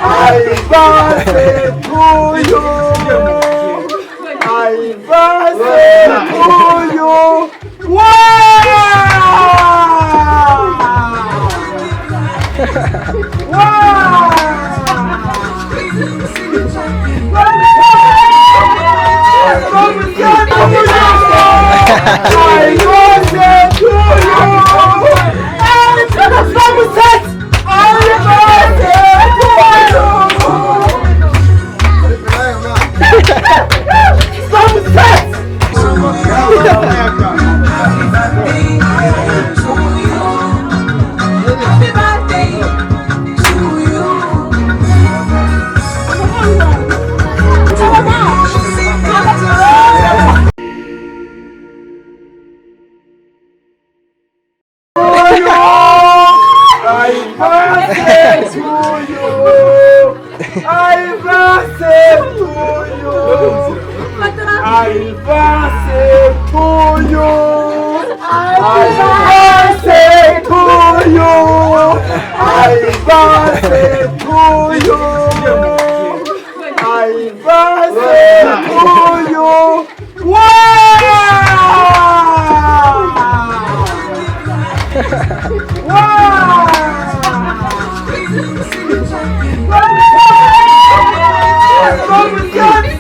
Happy birthday to you. Happy birthday to you. Wow! Wow!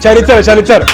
Çalitör.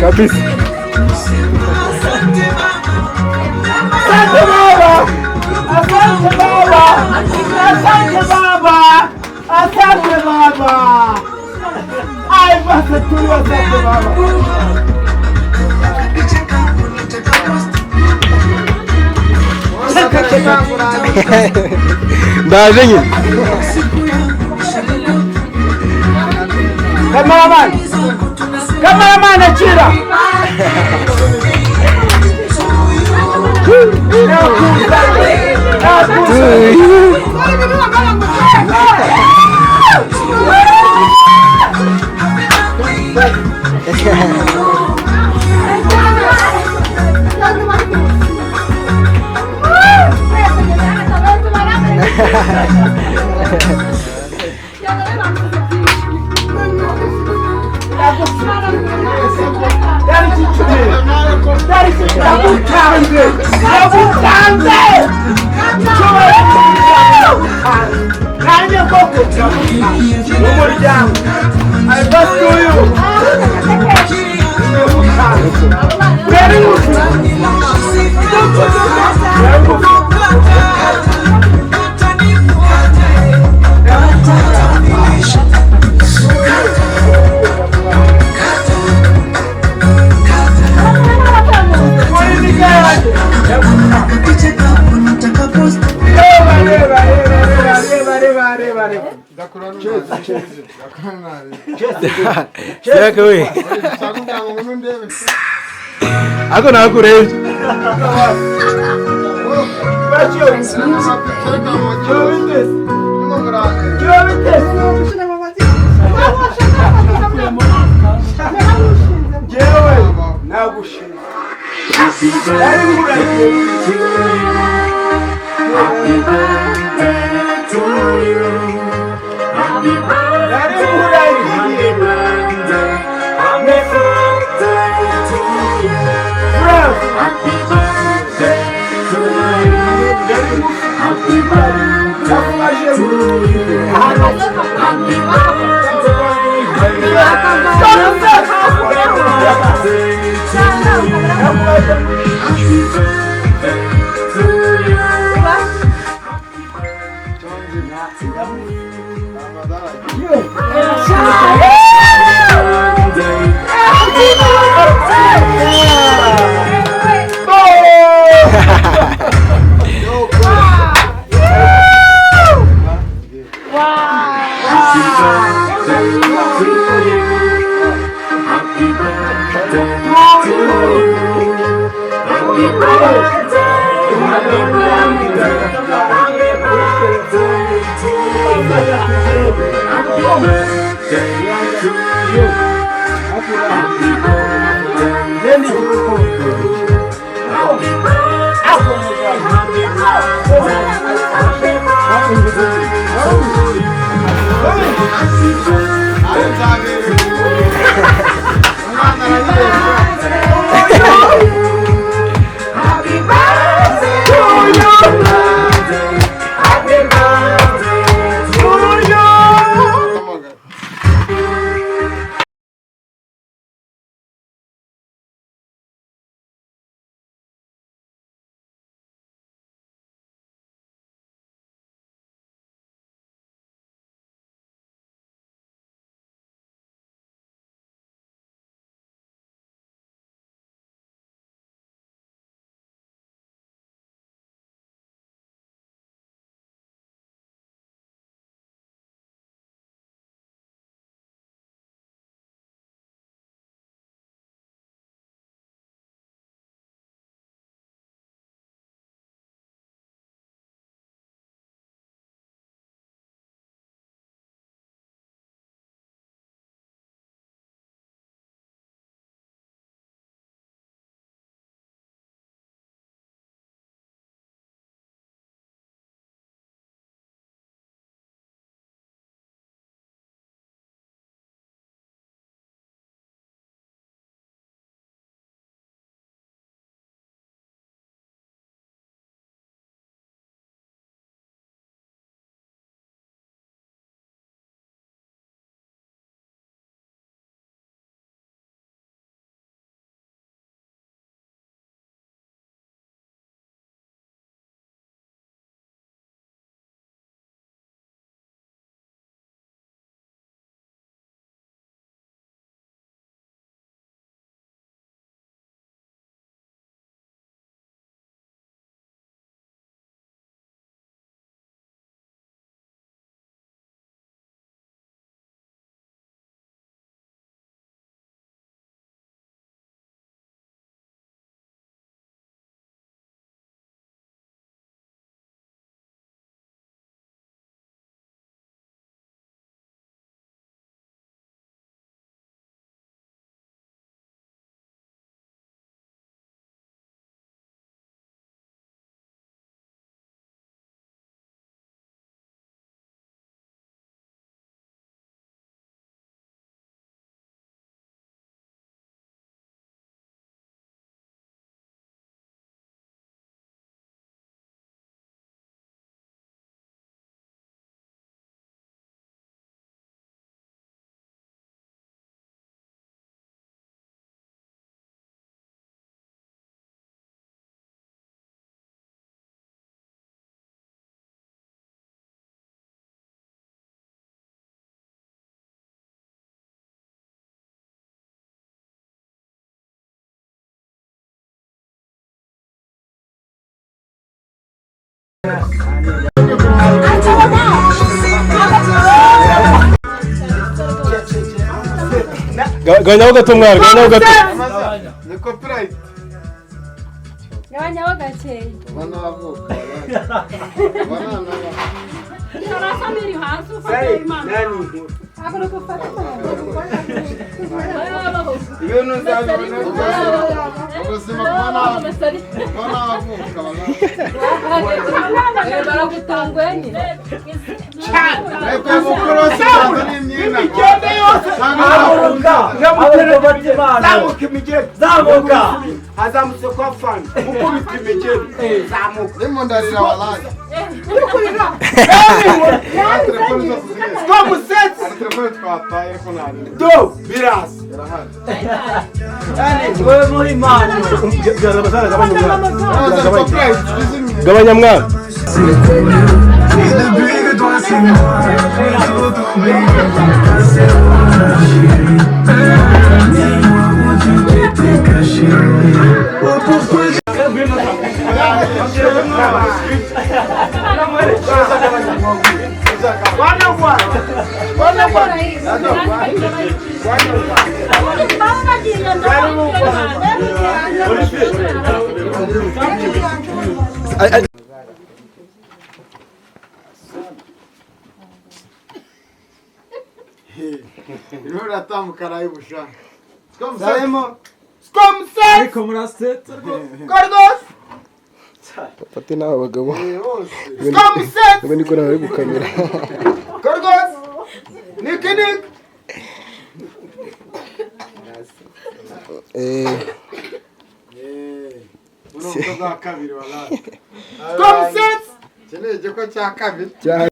Kabisa. Asante baba. Ai basi tu asante baba. Ndaje. Cameraman achira. Siaka we. Ako na ako rin. Happy birthday to you. Happy birthday. Happy birthday. Happy birthday to you. Ganyaho gato mwana, ganyaho gato. Ni copyright. Ganyaho gake. Bana bavuka. Bana na. Ndarasa miri hantu ufate imana. Akora ko fata imana. Iyo nuzabona ubuzima bwana. Bana bavuka bana. Baragutangwe nyine. Eko mukuru cyane n'imyina. Igende yose. Zamuka. Zamuka imigeri. Zamuka. Azamutse kwa fan. Mukubita imigeri. Zamuka. Ndimo ndarira wallahi. Como sete? Telefone twataye ko nari. Do, biras. Wewe muri mani. Gabanya mwana. Irora tamukara y'ubusha. Saimo. Como sete? Como nascete? Cardos. Pati nawe bagabo. Como sete? Bene ko nawe gukamera. Cardos. Nick. Uno mtoza kabiri wallahi. Como sete? Cheneye ko cya kabiri.